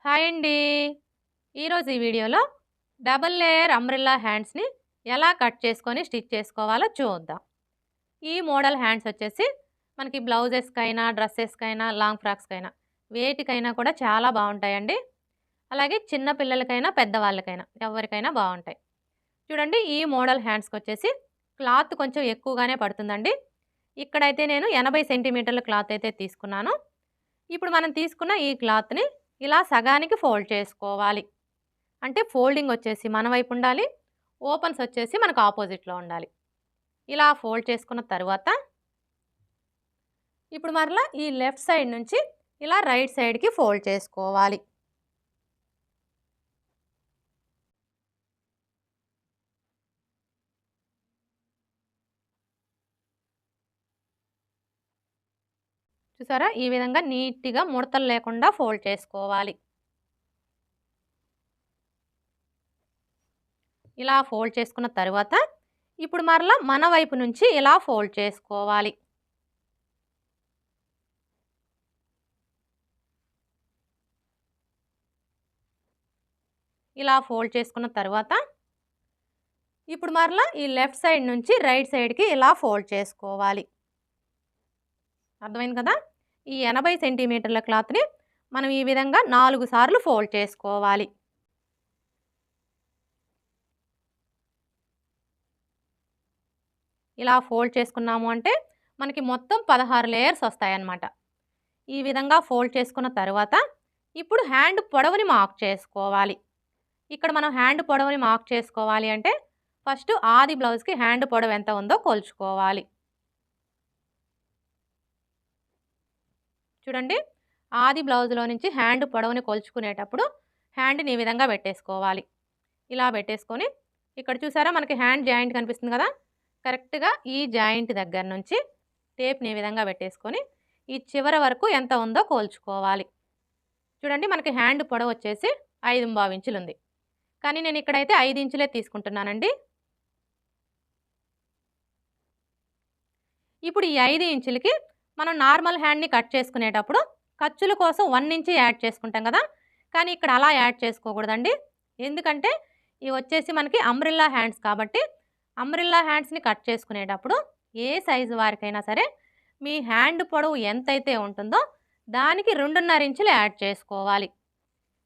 Hi అండి. ఈరోజు ఈ వీడియోలో డబుల్ లేయర్ అంబ్రెల్లా హ్యాండ్స్‌ని ఎలా కట్ చేసుకొని స్టిచ్ చేసుకోవాలో చూద్దాం. ఈ మోడల్ హ్యాండ్స్ వచ్చేసి మనకి బ్లౌజెస్‌కైనా, డ్రెసెస్‌కైనా, లాంగ్ ఫ్రాక్స్‌కైనా వేటికైనా కూడా చాలా బావుంటాయండి. అలాగే చిన్న పిల్లలకైనా, పెద్దవాళ్ళకైనా ఎవరికైనా బావుంటాయి. చూడండి ఈ మోడల్ హ్యాండ్స్‌కొచ్చేసి క్లాత్ కొంచెం ఎక్కువగానే పడుతుందండి. ఇక్కడైతే నేను 80 సెంటీమీటర్ల క్లాత్ అయితే తీసుకున్నాను. ఇప్పుడు మనం తీసుకున్న ఈ క్లాత్‌ని ఇలా సగానికి ఫోల్డ్ చేసుకోవాలి. అంటే ఫోల్డింగ్ వచ్చేసి మన వైపు ఉండాలి. ఓపెన్స్ వచ్చేసి మనకు ఆపోజిట్‌లో ఉండాలి. ఇలా ఫోల్డ్ చేసుకున్న తరువాత ఇప్పుడు మరలా ఈ లెఫ్ట్ సైడ్ నుంచి ఇలా రైట్ సైడ్‌కి ఫోల్డ్ చేసుకోవాలి. చూసారా? ఈ విధంగా నీట్‌గా ముడతలు లేకుండా ఫోల్డ్ చేసుకోవాలి. ఇలా ఫోల్డ్ చేసుకున్న తరువాత ఇప్పుడు మరలా మన వైపు నుంచి ఇలా ఫోల్డ్ చేసుకోవాలి. ఇలా ఫోల్డ్ చేసుకున్న తరువాత ఇప్పుడు మరలా ఈ లెఫ్ట్ సైడ్ నుంచి రైట్ సైడ్‌కి ఇలా ఫోల్డ్ చేసుకోవాలి. అర్థమైంది కదా? ఈ 80 సెంటీమీటర్ల క్లాత్‌ని మనం ఈ విధంగా 4 సార్లు ఫోల్డ్ చేసుకోవాలి. ఇలా ఫోల్డ్ చేసుకున్నాము అంటే మనకి మొత్తం 16 లేయర్స్ వస్తాయన్నమాట. ఈ విధంగా ఫోల్డ్ చేసుకున్న తరువాత ఇప్పుడు హ్యాండ్ పొడవుని మార్క్ చేసుకోవాలి. ఇక్కడ మనం హ్యాండ్ పొడవుని మార్క్ చేసుకోవాలి అంటే ఫస్ట్ ఆది బ్లౌజ్‌కి హ్యాండ్ పొడవు ఎంత ఉందో కొలుచుకోవాలి. చూడండి ఆది బ్లౌజ్‌లో నుంచి హ్యాండ్ పొడవుని కొలుచుకునేటప్పుడు హ్యాండ్‌ని ఈ విధంగా పెట్టేసుకోవాలి. ఇలా పెట్టేసుకొని ఇక్కడ చూసారా మనకి హ్యాండ్ జాయింట్ కనిపిస్తుంది కదా! కరెక్ట్‌గా ఈ జాయింట్ దగ్గర నుంచి టేప్‌ని ఈ విధంగా పెట్టేసుకొని ఈ చివర వరకు ఎంత ఉందో కోల్చుకోవాలి. చూడండి మనకి హ్యాండ్ పొడవు వచ్చేసి 5.25 ఇంచులుంది. కానీ నేను ఇక్కడైతే 5 ఇంచులే తీసుకుంటున్నానండి. ఇప్పుడు ఈ 5 ఇంచులకి మనం నార్మల్ హ్యాండ్‌ని కట్ చేసుకునేటప్పుడు ఖర్చుల కోసం 1 ఇంచ్ యాడ్ చేసుకుంటాం కదా! కానీ ఇక్కడ అలా యాడ్ చేసుకోకూడదండి. ఎందుకంటే ఇవి వచ్చేసి మనకి అంబ్రెల్లా హ్యాండ్స్ కాబట్టి అంబ్రెల్లా హ్యాండ్స్‌ని కట్ చేసుకునేటప్పుడు ఏ సైజు వారికైనా సరే మీ హ్యాండ్ పొడవు ఎంతైతే ఉంటుందో దానికి 2.5 ఇంచులు యాడ్ చేసుకోవాలి.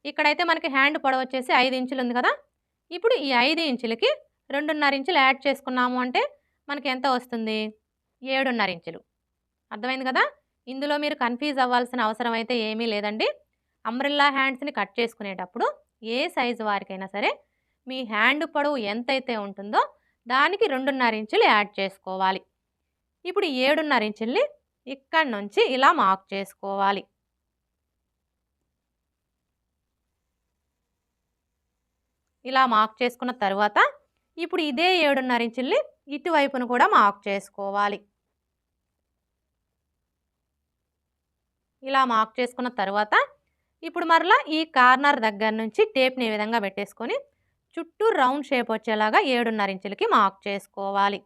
ఇక్కడైతే మనకి హ్యాండ్ పొడవు వచ్చేసి 5 ఇంచులు ఉంది కదా! ఇప్పుడు ఈ 5 ఇంచులకి 2.5 ఇంచులు యాడ్ చేసుకున్నాము అంటే మనకి ఎంత వస్తుంది? 7.5 ఇంచులు. అర్థమైంది కదా! ఇందులో మీరు కన్‌ఫ్యూజ్ అవ్వాల్సిన అవసరం అయితే ఏమీ లేదండి. అంబ్రెల్లా హ్యాండ్స్‌ని కట్ చేసుకునేటప్పుడు ఏ సైజు వారికైనా సరే మీ హ్యాండ్ పొడవు ఎంతైతే ఉంటుందో దానికి 2.5 ఇంచులు యాడ్ చేసుకోవాలి. ఇప్పుడు 7.5 ఇంచుల్ని ఇక్కడి నుంచి ఇలా మార్క్ చేసుకోవాలి. ఇలా మార్క్ చేసుకున్న తరువాత ఇప్పుడు ఇదే 7.5 ఇంచుల్ని ఇటువైపును కూడా మార్క్ చేసుకోవాలి. ఇలా మార్క్ చేసుకున్న తరువాత ఇప్పుడు మరలా ఈ కార్నర్ దగ్గర నుంచి టేప్‌ని ఈ విధంగా పెట్టేసుకొని చుట్టూ రౌండ్ షేప్ వచ్చేలాగా 7.5 ఇంచులకి మార్క్ చేసుకోవాలి.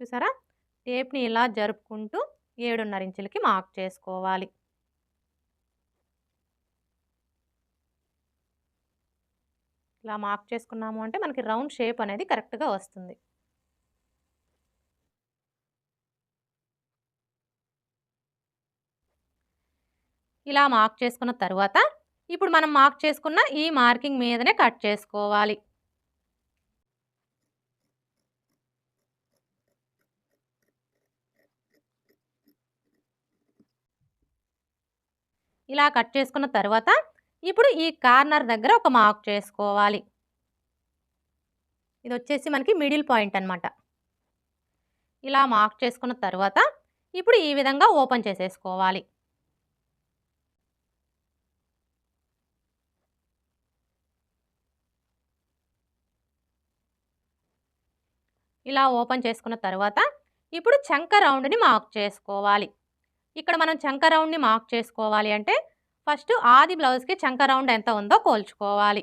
చూసారా? టేప్‌ని ఇలా జరుపుకుంటూ 7.5 ఇంచులకి మార్క్ చేసుకోవాలి. ఇలా మార్క్ చేసుకున్నాము అంటే మనకి రౌండ్ షేప్ అనేది కరెక్ట్‌గా వస్తుంది. ఇలా మార్క్ చేసుకున్న తరువాత ఇప్పుడు మనం మార్క్ చేసుకున్న ఈ మార్కింగ్ మీదనే కట్ చేసుకోవాలి. ఇలా కట్ చేసుకున్న తరువాత ఇప్పుడు ఈ కార్నర్ దగ్గర ఒక మార్క్ చేసుకోవాలి. ఇది వచ్చేసి మనకి మిడిల్ పాయింట్ అన్నమాట. ఇలా మార్క్ చేసుకున్న తరువాత ఇప్పుడు ఈ విధంగా ఓపెన్ చేసేసుకోవాలి. ఇలా ఓపెన్ చేసుకున్న తరువాత ఇప్పుడు చంక రౌండ్‌ని మార్క్ చేసుకోవాలి. ఇక్కడ మనం చంక రౌండ్‌ని మార్క్ చేసుకోవాలి అంటే ఫస్ట్ ఆది బ్లౌజ్‌కి చంక రౌండ్ ఎంత ఉందో కోల్చుకోవాలి.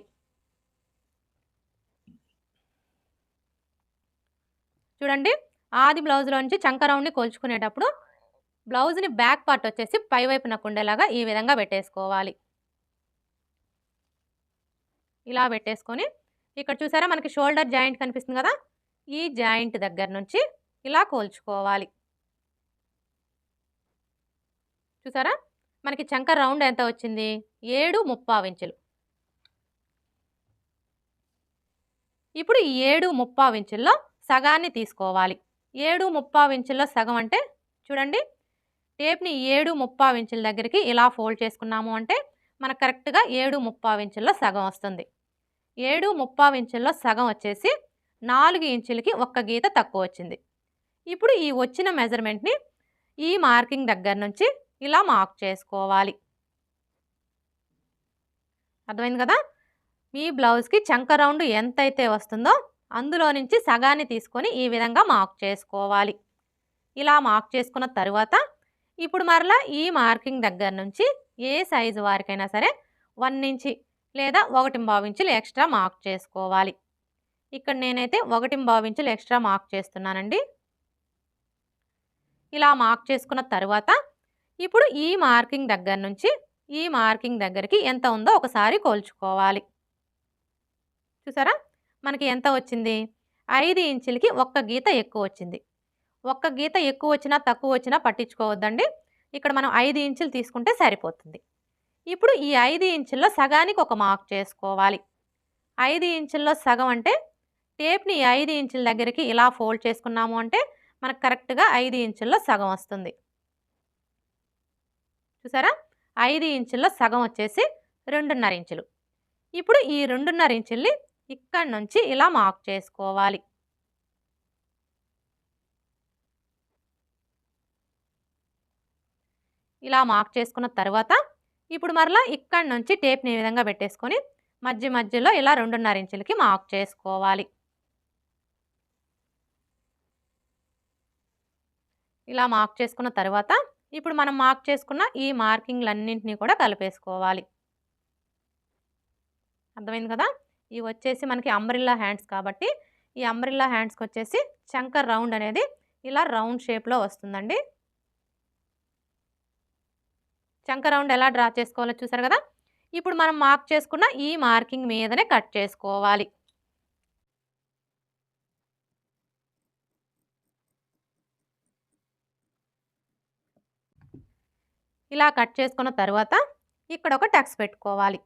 చూడండి ఆది బ్లౌజ్‌లో నుంచి చంక రౌండ్‌ని కొలుచుకునేటప్పుడు బ్లౌజ్ని బ్యాక్ పార్ట్ వచ్చేసి పై వైపునకు ఉండేలాగా ఈ విధంగా పెట్టేసుకోవాలి. ఇలా పెట్టేసుకొని ఇక్కడ చూసారా మనకి షోల్డర్ జాయింట్ కనిపిస్తుంది కదా, ఈ జాయింట్ దగ్గర నుంచి ఇలా కోల్చుకోవాలి. చూసారా మనకి చంక రౌండ్ ఎంత వచ్చింది, 7.75 ఇంచులు. ఇప్పుడు ఈ 7.75 ఇంచుల్లో సగాన్ని తీసుకోవాలి. 7.75 ఇంచుల్లో సగం అంటే చూడండి, టేప్ని 7.75 ఇంచుల దగ్గరికి ఇలా ఫోల్డ్ చేసుకున్నాము అంటే మనకు కరెక్ట్గా 7.75 ఇంచుల్లో సగం వస్తుంది. 7.75 ఇంచుల్లో సగం వచ్చేసి 4 ఇంచులకి ఒక్క గీత తక్కువ వచ్చింది. ఇప్పుడు ఈ వచ్చిన మెజర్మెంట్ని ఈ మార్కింగ్ దగ్గర నుంచి ఇలా మార్క్ చేసుకోవాలి. అర్థమైంది కదా. మీ బ్లౌజ్కి చంక రౌండ్ ఎంతైతే వస్తుందో అందులో నుంచి సగాన్ని తీసుకొని ఈ విధంగా మార్క్ చేసుకోవాలి. ఇలా మార్క్ చేసుకున్న తర్వాత ఇప్పుడు మరలా ఈ మార్కింగ్ దగ్గర నుంచి ఏ సైజు వారికైనా సరే 1 ఇంచి లేదా 1.25 ఇంచులు ఎక్స్ట్రా మార్క్ చేసుకోవాలి. ఇక్కడ నేనైతే 1.25 ఇంచులు ఎక్స్ట్రా మార్క్ చేస్తున్నానండి. ఇలా మార్క్ చేసుకున్న తర్వాత ఇప్పుడు ఈ మార్కింగ్ దగ్గర నుంచి ఈ మార్కింగ్ దగ్గరికి ఎంత ఉందో ఒకసారి కొలుచుకోవాలి. చూసారా మనకి ఎంత వచ్చింది, 5 ఇంచులకి ఒక్క గీత ఎక్కువ వచ్చింది. ఒక్క గీత ఎక్కువ వచ్చినా తక్కువ వచ్చినా పట్టించుకోవద్దండి. ఇక్కడ మనం 5 ఇంచులు తీసుకుంటే సరిపోతుంది. ఇప్పుడు ఈ 5 ఇంచుల్లో సగానికి ఒక మార్క్ చేసుకోవాలి. 5 ఇంచుల్లో సగం అంటే టేప్ని 5 ఇంచుల దగ్గరికి ఇలా ఫోల్డ్ చేసుకున్నాము అంటే మనకు కరెక్ట్గా 5 ఇంచుల్లో సగం వస్తుంది. చూసారా 5 ఇంచుల్లో సగం వచ్చేసి 2.5 ఇంచులు. ఇప్పుడు ఈ 2.5 ఇంచుల్ని ఇక్కడ నుంచి ఇలా మార్క్ చేసుకోవాలి. ఇలా మార్క్ చేసుకున్న తర్వాత ఇప్పుడు మరలా ఇక్కడ నుంచి టేప్ని ఈ విధంగా పెట్టేసుకొని మధ్యలో ఇలా 2.5 ఇంచులకి మార్క్ చేసుకోవాలి. ఇలా మార్క్ చేసుకున్న తర్వాత ఇప్పుడు మనం మార్క్ చేసుకున్న ఈ మార్కింగ్లన్నింటినీ కూడా కలిపేసుకోవాలి. అర్థమైంది కదా. ఇవి వచ్చేసి మనకి అంబ్రెల్లా హ్యాండ్స్ కాబట్టి ఈ అంబ్రెల్లా హ్యాండ్స్కి వచ్చేసి చంక రౌండ్ అనేది ఇలా రౌండ్ షేప్లో వస్తుందండి. చంక రౌండ్ ఎలా డ్రా చేసుకోవాలో చూసారు కదా. ఇప్పుడు మనం మార్క్ చేసుకున్న ఈ మార్కింగ్ మీదనే కట్ చేసుకోవాలి. ఇలా కట్ చేసుకున్న తర్వాత ఇక్కడ ఒక టక్స్ పెట్టుకోవాలి.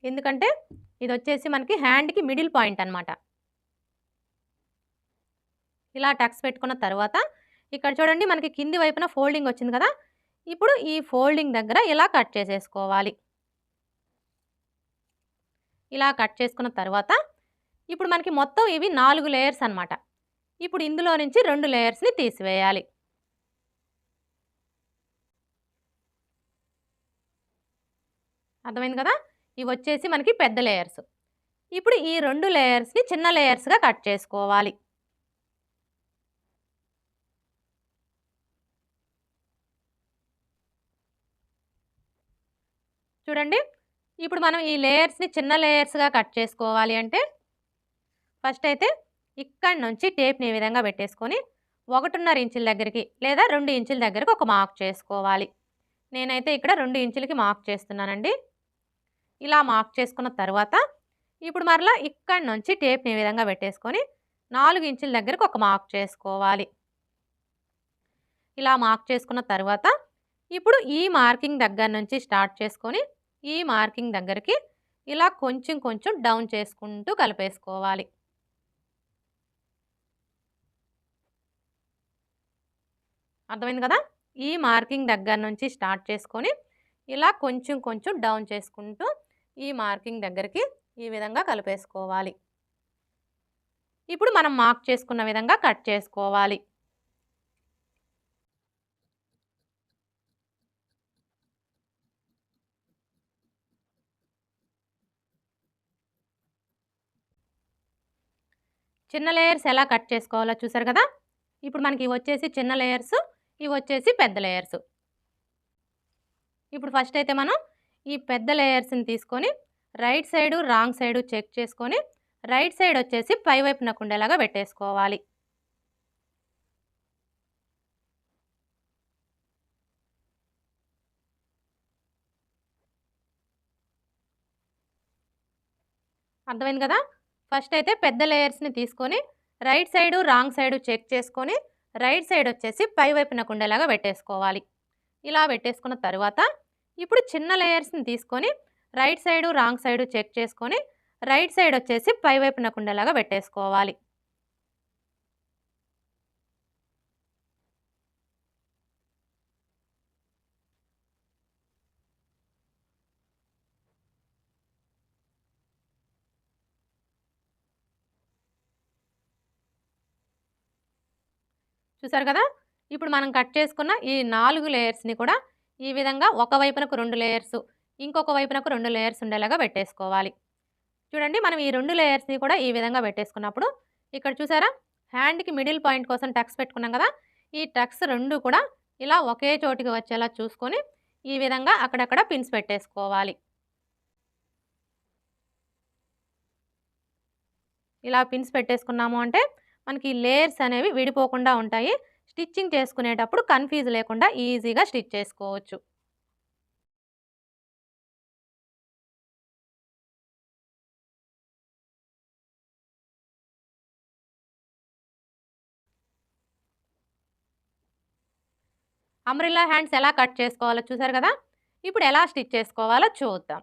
ఎందుకంటే ఇది వచ్చేసి మనకి హ్యాండ్కి మిడిల్ పాయింట్ అన్నమాట. ఇలా టక్స్ పెట్టుకున్న తర్వాత ఇక్కడ చూడండి మనకి కింది వైపున ఫోల్డింగ్ వచ్చింది కదా. ఇప్పుడు ఈ ఫోల్డింగ్ దగ్గర ఇలా కట్ చేసేసుకోవాలి. ఇలా కట్ చేసుకున్న తర్వాత ఇప్పుడు మనకి మొత్తం ఇవి 4 లేయర్స్ అన్నమాట. ఇప్పుడు ఇందులో నుంచి 2 లేయర్స్ని తీసివేయాలి. అర్థమైంది కదా. ఇవి వచ్చేసి మనకి పెద్ద లేయర్స్. ఇప్పుడు ఈ 2 లేయర్స్ని చిన్న లేయర్స్గా కట్ చేసుకోవాలి. చూడండి ఇప్పుడు మనం ఈ లేయర్స్ని చిన్న లేయర్స్గా కట్ చేసుకోవాలి అంటే ఫస్ట్ అయితే ఇక్కడ నుంచి టేప్ని ఈ విధంగా పెట్టేసుకొని 1.5 ఇంచుల దగ్గరికి లేదా 2 ఇంచుల దగ్గరికి ఒక మార్క్ చేసుకోవాలి. నేనైతే ఇక్కడ 2 ఇంచులకి మార్క్ చేస్తున్నానండి. ఇలా మార్క్ చేసుకున్న తర్వాత ఇప్పుడు మరలా ఇక్కడ నుంచి టేప్ని ఈ విధంగా పెట్టేసుకొని 4 ఇంచుల దగ్గరకు ఒక మార్క్ చేసుకోవాలి. ఇలా మార్క్ చేసుకున్న తర్వాత ఇప్పుడు ఈ మార్కింగ్ దగ్గర నుంచి స్టార్ట్ చేసుకొని ఈ మార్కింగ్ దగ్గరికి ఇలా కొంచెం డౌన్ చేసుకుంటూ కలిపేసుకోవాలి. అర్థమైంది కదా. ఈ మార్కింగ్ దగ్గర నుంచి స్టార్ట్ చేసుకొని ఇలా కొంచెం డౌన్ చేసుకుంటూ ఈ మార్కింగ్ దగ్గరికి ఈ విధంగా కలిపేసుకోవాలి. ఇప్పుడు మనం మార్క్ చేసుకున్న విధంగా కట్ చేసుకోవాలి. చిన్న లేయర్స్ ఎలా కట్ చేసుకోవాలో చూసారు కదా. ఇప్పుడు మనకి ఇవి వచ్చేసి చిన్న లేయర్స్, ఇవి వచ్చేసి పెద్ద లేయర్స్. ఇప్పుడు ఫస్ట్ అయితే మనం ఈ పెద్ద లేయర్స్ని తీసుకొని right side wrong side check చేసుకొని రైట్ సైడ్ వచ్చేసి పై వైపునకు ఉండేలాగా పెట్టేసుకోవాలి. అర్థమైంది కదా! ఫస్ట్ అయితే పెద్ద లేయర్స్‌ని తీసుకొని right side, wrong side check చేసుకొని రైట్ సైడ్ వచ్చేసి పై వైపునకు ఉండేలాగా పెట్టేసుకోవాలి. ఇలా పెట్టేసుకున్న తరువాత ఇప్పుడు చిన్న లేయర్స్‌ని తీసుకొని right side, wrong side check చేసుకొని రైట్ సైడ్ వచ్చేసి పై వైపునకు ఉండేలాగా పెట్టేసుకోవాలి. చూసారు కదా! ఇప్పుడు మనం కట్ చేసుకున్న ఈ 4 లేయర్స్‌ని కూడా ఈ విధంగా ఒక వైపునకు 2 లేయర్స్, ఇంకొక వైపునకు 2 లేయర్స్ ఉండేలాగా పెట్టేసుకోవాలి. చూడండి మనం ఈ 2 లేయర్స్‌ని కూడా ఈ విధంగా పెట్టేసుకున్నప్పుడు ఇక్కడ చూసారా? హ్యాండ్‌కి మిడిల్ పాయింట్ కోసం టక్స్ పెట్టుకున్నాం కదా! ఈ టక్స్ 2 కూడా ఇలా ఒకే చోటికి వచ్చేలా చూసుకొని ఈ విధంగా అక్కడక్కడ పిన్స్ పెట్టేసుకోవాలి. ఇలా పిన్స్ పెట్టేసుకున్నాము అంటే మనకి లేయర్స్ అనేవి విడిపోకుండా ఉంటాయి. స్టిచ్చింగ్ చేసుకునేటప్పుడు కన్‌ఫ్యూజ్ లేకుండా ఈజీగా స్టిచ్ చేసుకోవచ్చు. అంబ్రెల్లా హ్యాండ్స్ ఎలా కట్ చేసుకోవాలో చూసారు కదా! ఇప్పుడు ఎలా స్టిచ్ చేసుకోవాలో చూద్దాం.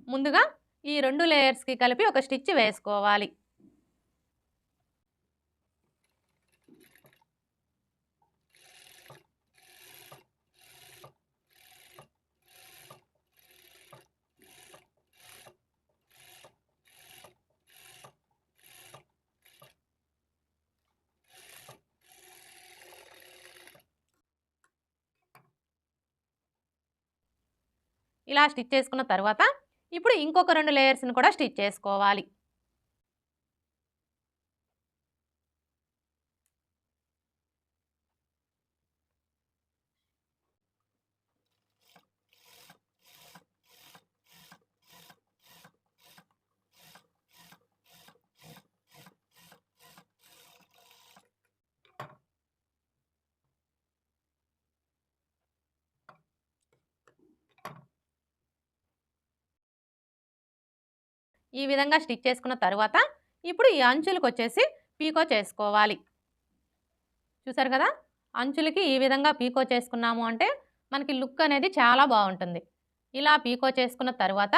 ముందుగా ఈ 2 లేయర్స్‌కి కలిపి ఒక స్టిచ్ వేసుకోవాలి. ఇలా స్టిచ్ చేసుకున్న తరువాత ఇప్పుడు ఇంకొక 2 లేయర్స్‌ని కూడా స్టిచ్ చేసుకోవాలి. ఈ విధంగా స్టిచ్ చేసుకున్న తరువాత ఇప్పుడు ఈ అంచులకొచ్చేసి పీకో చేసుకోవాలి. చూసారు కదా! అంచులకి ఈ విధంగా పీకో చేసుకున్నాము అంటే మనకి లుక్ అనేది చాలా బావుంటుంది. ఇలా పీకో చేసుకున్న తరువాత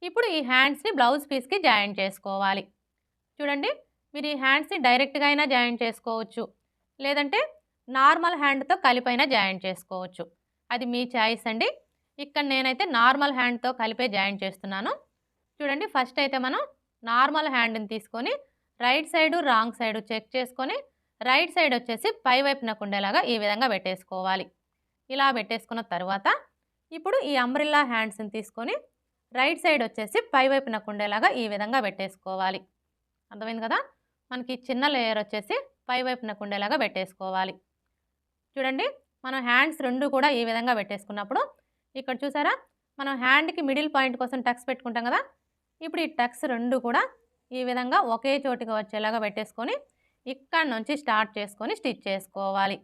ఇప్పుడు ఈ హ్యాండ్స్‌ని బ్లౌజ్ పీస్‌కి జాయిన్ చేసుకోవాలి. చూడండి మీరు ఈ హ్యాండ్స్‌ని డైరెక్ట్‌గా అయినా జాయిన్ చేసుకోవచ్చు. లేదంటే నార్మల్ హ్యాండ్‌తో కలిపైనా జాయిన్ చేసుకోవచ్చు. అది మీ చాయిస్ అండి. ఇక్కడ నేనైతే నార్మల్ హ్యాండ్‌తో కలిపే జాయిన్ చేస్తున్నాను. చూడండి ఫస్ట్ అయితే మనం నార్మల్ హ్యాండ్‌ని తీసుకొని right side, wrong side check చేసుకొని రైట్ సైడ్ వచ్చేసి పై వైపునకు ఉండేలాగా ఈ విధంగా పెట్టేసుకోవాలి. ఇలా పెట్టేసుకున్న తరువాత ఇప్పుడు ఈ అంబ్రెల్లా హ్యాండ్స్‌ని తీసుకొని రైట్ సైడ్ వచ్చేసి పై వైపునకు ఉండేలాగా ఈ విధంగా పెట్టేసుకోవాలి. అర్థమైంది కదా! మనకి చిన్న లేయర్ వచ్చేసి పై వైపునకు ఉండేలాగా పెట్టేసుకోవాలి. చూడండి మనం హ్యాండ్స్ 2 కూడా ఈ విధంగా పెట్టేసుకున్నప్పుడు ఇక్కడ చూసారా? మనం హ్యాండ్‌కి మిడిల్ పాయింట్ కోసం టక్స్ పెట్టుకుంటాం కదా! ఇప్పుడు ఈ టక్స్ 2 కూడా ఈ విధంగా ఒకే చోటికి వచ్చేలాగా పెట్టేసుకొని ఇక్కడ నుంచి స్టార్ట్ చేసుకొని స్టిచ్ చేసుకోవాలి.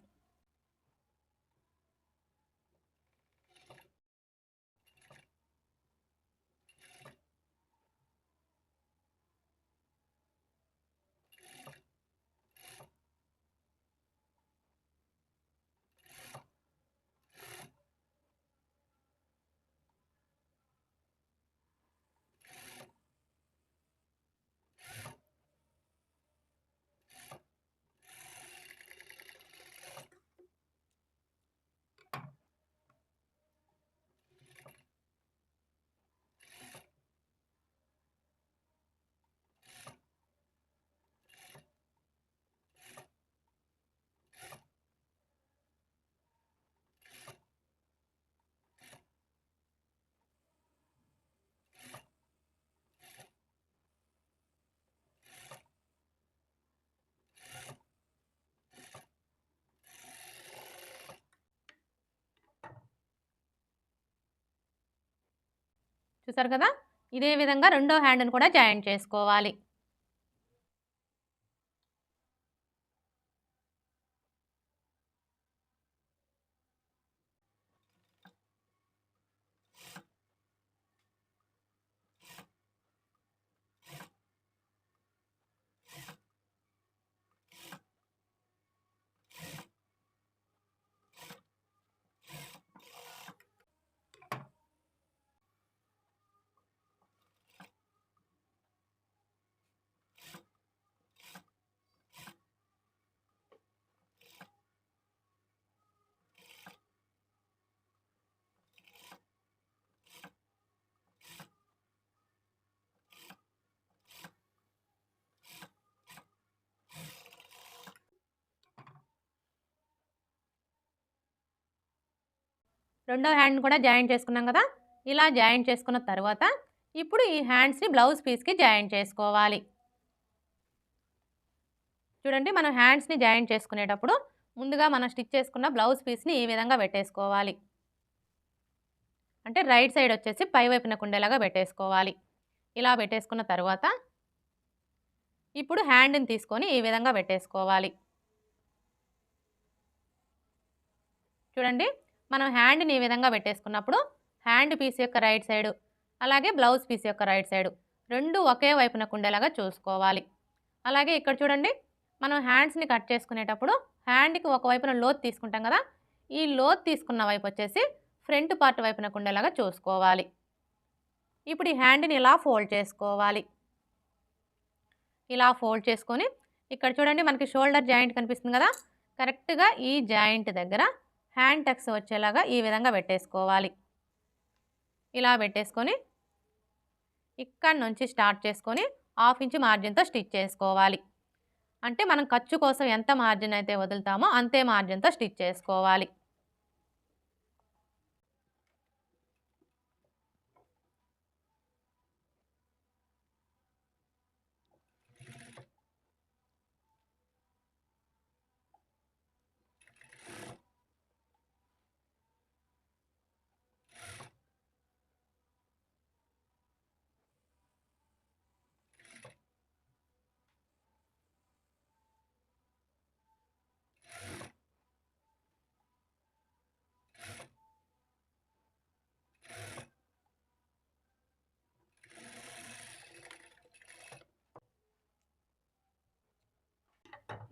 చూసారు కదా! ఇదే విధంగా రెండో హ్యాండ్‌ని కూడా జాయిన్ చేసుకోవాలి. రెండో హ్యాండ్‌ని కూడా జాయింట్ చేసుకున్నాం కదా! ఇలా జాయింట్ చేసుకున్న తర్వాత ఇప్పుడు ఈ హ్యాండ్స్‌ని బ్లౌజ్ పీస్‌కి జాయింట్ చేసుకోవాలి. చూడండి మనం హ్యాండ్స్‌ని జాయింట్ చేసుకునేటప్పుడు ముందుగా మనం స్టిచ్ చేసుకున్న బ్లౌజ్ పీస్‌ని ఈ విధంగా పెట్టేసుకోవాలి. అంటే రైట్ సైడ్ వచ్చేసి పై వైపునకు ఉండేలాగా పెట్టేసుకోవాలి. ఇలా పెట్టేసుకున్న తర్వాత ఇప్పుడు హ్యాండ్‌ని తీసుకొని ఈ విధంగా పెట్టేసుకోవాలి. చూడండి మనం హ్యాండ్‌ని ఈ విధంగా పెట్టేసుకున్నప్పుడు హ్యాండ్ పీస్ యొక్క రైట్ సైడు అలాగే బ్లౌజ్ పీస్ యొక్క రైట్ సైడు 2 ఒకే వైపునకు ఉండేలాగా చూసుకోవాలి. అలాగే ఇక్కడ చూడండి మనం హ్యాండ్స్‌ని కట్ చేసుకునేటప్పుడు హ్యాండ్‌కి ఒక వైపున లోతు తీసుకుంటాం కదా! ఈ లోతు తీసుకున్న వైపు వచ్చేసి ఫ్రంట్ పార్ట్ వైపునకు ఉండేలాగా చూసుకోవాలి. ఇప్పుడు ఈ హ్యాండ్‌ని ఇలా ఫోల్డ్ చేసుకోవాలి. ఇలా ఫోల్డ్ చేసుకొని ఇక్కడ చూడండి మనకి షోల్డర్ జాయింట్ కనిపిస్తుంది కదా! కరెక్ట్‌గా ఈ జాయింట్ దగ్గర హ్యాండ్ టక్స్ వచ్చేలాగా ఈ విధంగా పెట్టేసుకోవాలి. ఇలా పెట్టేసుకొని ఇక్కడి నుంచి స్టార్ట్ చేసుకొని 1/2 ఇంచ్ మార్జిన్‌తో స్టిచ్ చేసుకోవాలి. అంటే మనం ఖర్చు కోసం ఎంత మార్జిన్ అయితే వదులుతామో అంతే మార్జిన్‌తో స్టిచ్ చేసుకోవాలి.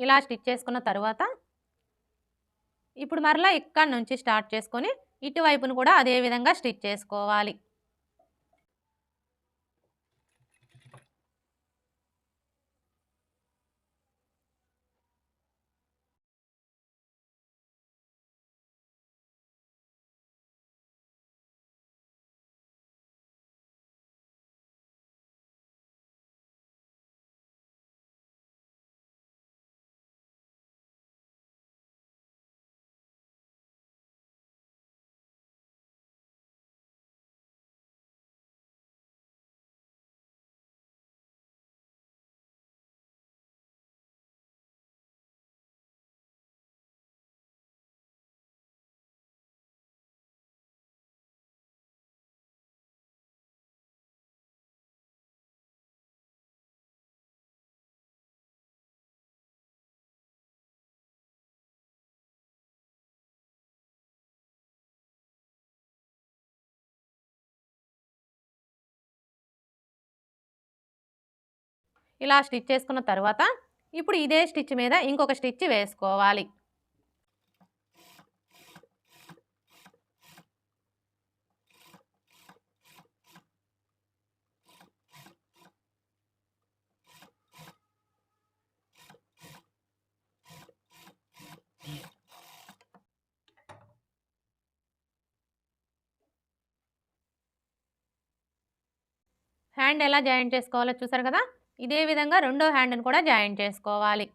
ఇలా స్టిచ్ చేసుకున్న తర్వాత ఇప్పుడు మరలా ఇక్కడి నుంచి స్టార్ట్ చేసుకొని ఇటువైపును కూడా అదే విధంగా స్టిచ్ చేసుకోవాలి. ఇలా స్టిచ్ చేసుకున్న తర్వాత ఇప్పుడు ఇదే స్టిచ్ మీద ఇంకొక స్టిచ్ వేసుకోవాలి. హ్యాండ్ ఎలా జాయింట్ చేసుకోవాలో చూసారు కదా! ఇదే విధంగా రెండో హ్యాండ్‌ని కూడా జాయింట్ చేసుకోవాలి.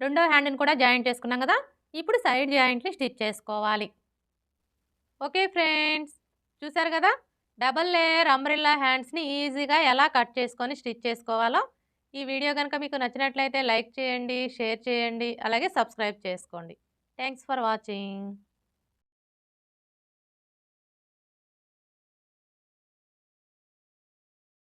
రెండో హ్యాండ్‌ని కూడా జాయింట్ చేసుకున్నాం కదా! ఇప్పుడు సైడ్ జాయింట్‌ని స్టిచ్ చేసుకోవాలి. Okay friends. చూసారు కదా! డబుల్ లేయర్ అంబ్రెల్లా హ్యాండ్స్‌ని ఈజీగా ఎలా కట్ చేసుకొని స్టిచ్ చేసుకోవాలో. ఈ వీడియో గనుక మీకు నచ్చినట్లయితే లైక్ చేయండి, షేర్ చేయండి, అలాగే సబ్స్క్రైబ్ చేసుకోండి. Thanks for watching.